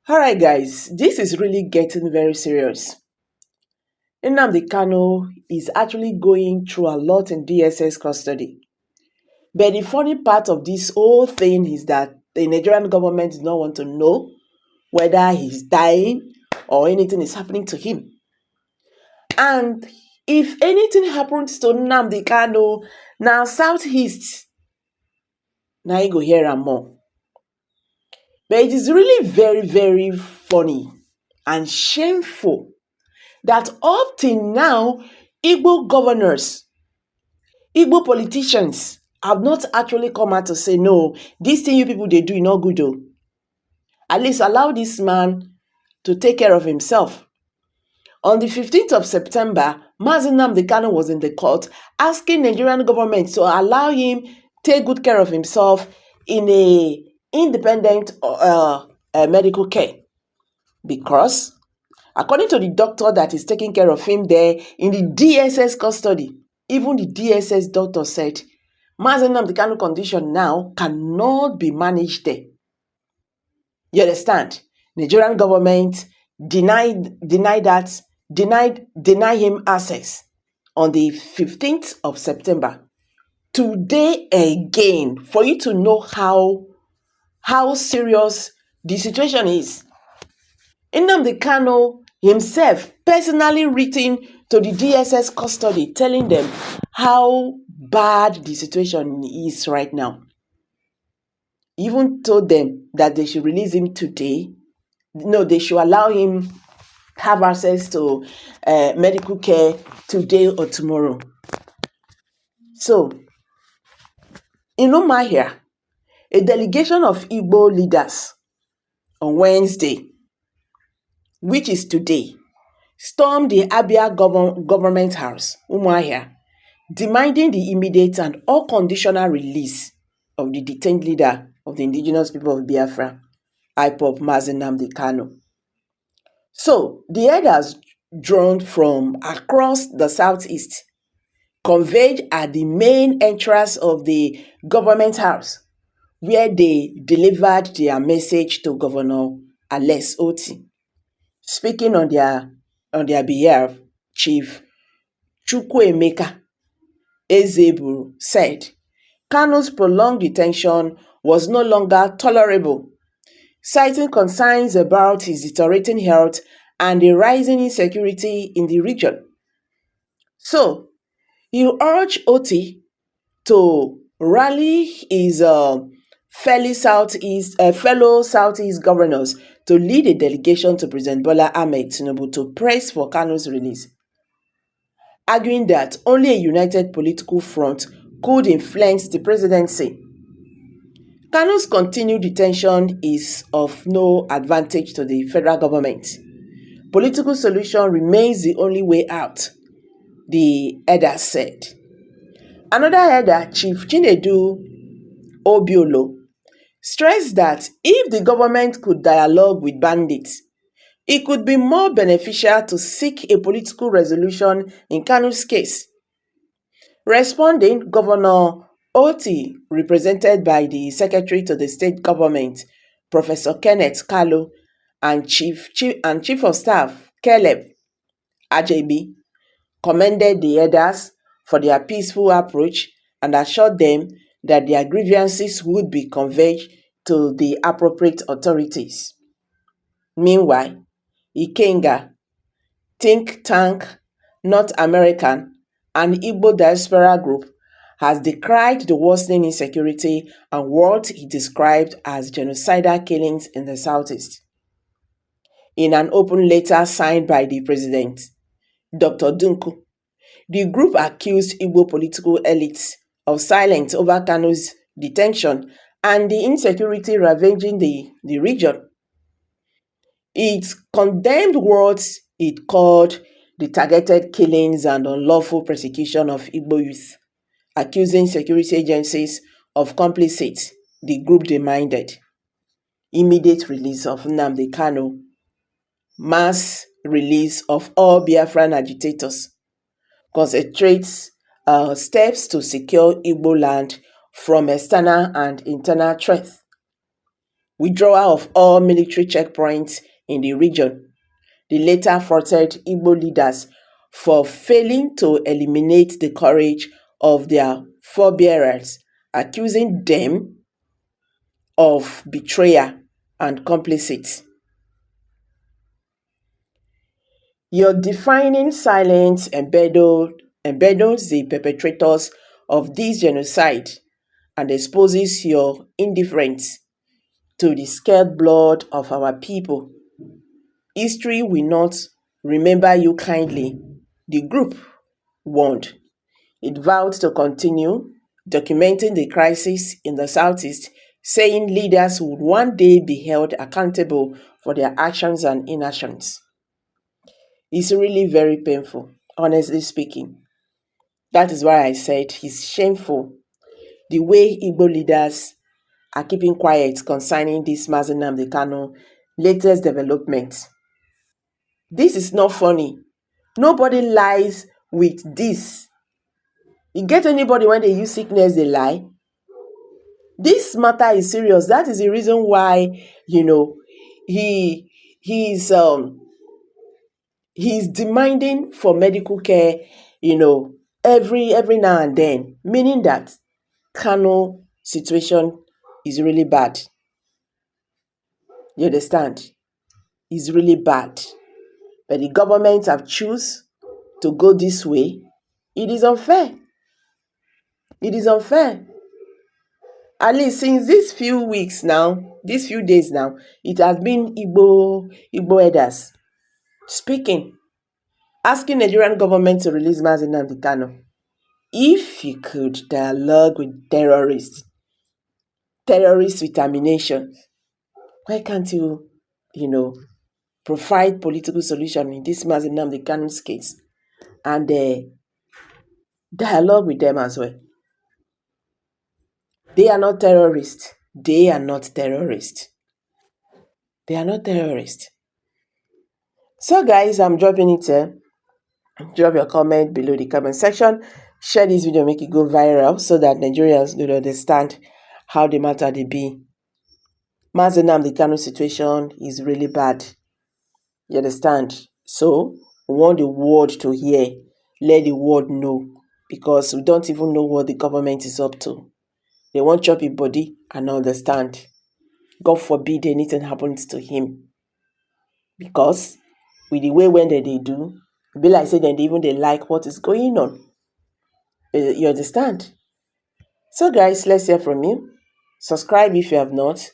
Alright guys, this is really getting very serious. Nnamdi Kanu is actually going through a lot in DSS custody. But the funny part of this whole thing is that the Nigerian government does not want to know whether he's dying or anything is happening to him. And if anything happens to Nnamdi Kanu, now Southeast, now you go hear am more. But it is really very, very funny and shameful that up till now, Igbo governors, Igbo politicians have not actually come out to say, no, this thing you people they do is not good though. At least allow this man to take care of himself. On the 15th of September, Mazi Nnamdi Kanu was in the court asking Nigerian government to allow him take good care of himself in a independent medical care. Because according to the doctor that is taking care of him there in the DSS custody, even the DSS doctor said, Mazi Nnamdi Kanu condition now cannot be managed there. You understand? Nigerian government deny him access on the 15th of September. Today again, for you to know how serious the situation is. Nnamdi Kanu himself personally written to the DSS custody telling them how bad the situation is right now. Even told them that they should release him today. No, they should allow him have access to medical care today or tomorrow. So, in Umahia, a delegation of Igbo leaders on Wednesday, which is today, stormed the Abia government house, Umuahia, demanding the immediate and unconditional release of the detained leader of the indigenous people of Biafra, IPOB Mazi Nnamdi Kanu. So, the elders drawn from across the southeast converged at the main entrance of the government house, where they delivered their message to Governor Alex Oti. Speaking on their behalf, Chief Chukwuemeka Ezeburu said, Kanu's prolonged detention was no longer tolerable, citing concerns about his deteriorating health and the rising insecurity in the region. So, he urged Oti to rally his fellow Southeast governors to lead a delegation to President Bola Ahmed Tinubu to press for Kanu's release, arguing that only a united political front could influence the presidency. Kanu's continued detention is of no advantage to the federal government. Political solution remains the only way out, the elder said. Another elder, Chief Chinedu Obiolo, stressed that if the government could dialogue with bandits, it could be more beneficial to seek a political resolution in Kanu's case. Responding, Governor Oti, represented by the Secretary to the State Government, Professor Kenneth Kalu, and Chief of Staff, Caleb Ajebi, commended the elders for their peaceful approach and assured them that their grievances would be conveyed to the appropriate authorities. Meanwhile, Ikenga, think tank, North American, and Igbo diaspora group has decried the worsening insecurity and what he described as genocidal killings in the southeast. In an open letter signed by the president, Dr. Dunku, the group accused Igbo political elites of silence over Kanu's detention and the insecurity ravaging the region. It condemned what it called the targeted killings and unlawful persecution of Igbo youth, accusing security agencies of complicity. The group demanded immediate release of Nnamdi Kanu, mass release of all Biafran agitators, concentrates steps to secure Igbo land from external and internal threats. withdrawal of all military checkpoints in the region. They later faulted Igbo leaders for failing to eliminate the courage of their forebearers, accusing them of betrayal and complicity. Your defining silence embeddles the perpetrators of this genocide and exposes your indifference to the scared blood of our people. History will not remember you kindly, the group warned. It vowed to continue documenting the crisis in the Southeast, saying leaders would one day be held accountable for their actions and inactions. It's really very painful, honestly speaking. That is why I said it's shameful the way Igbo leaders are keeping quiet concerning this Mazi Nnamdi Kanu latest development. This is not funny. Nobody lies with this. You get anybody when they use sickness, they lie? This matter is serious. That is the reason why, he he's he's demanding for medical care, every now and then, meaning that Kanu situation is really bad. You understand? It's really bad. But the government have choose to go this way. It is unfair. It is unfair. At least since these few days now, it has been Igbo elders speaking, asking Nigerian government to release Mazi Nnamdi Kanu. If you could dialogue with terrorists with ammunition, why can't you, provide political solution in this Mazi Nnamdi Kanu's case and dialogue with them as well? They are not terrorists. They are not terrorists. They are not terrorists. So guys, I'm dropping it here. Drop your comment below the comment section. Share this video, make it go viral so that Nigerians will understand how the matter they be. Mazi Nnamdi Kanu situation is really bad. You understand? So we want the world to hear. Let the world know. Because we don't even know what the government is up to. They want chop your body and understand. God forbid anything happens to him. Because with the way when they do, it be like say they like what is going on. You understand? So guys, let's hear from you. Subscribe if you have not.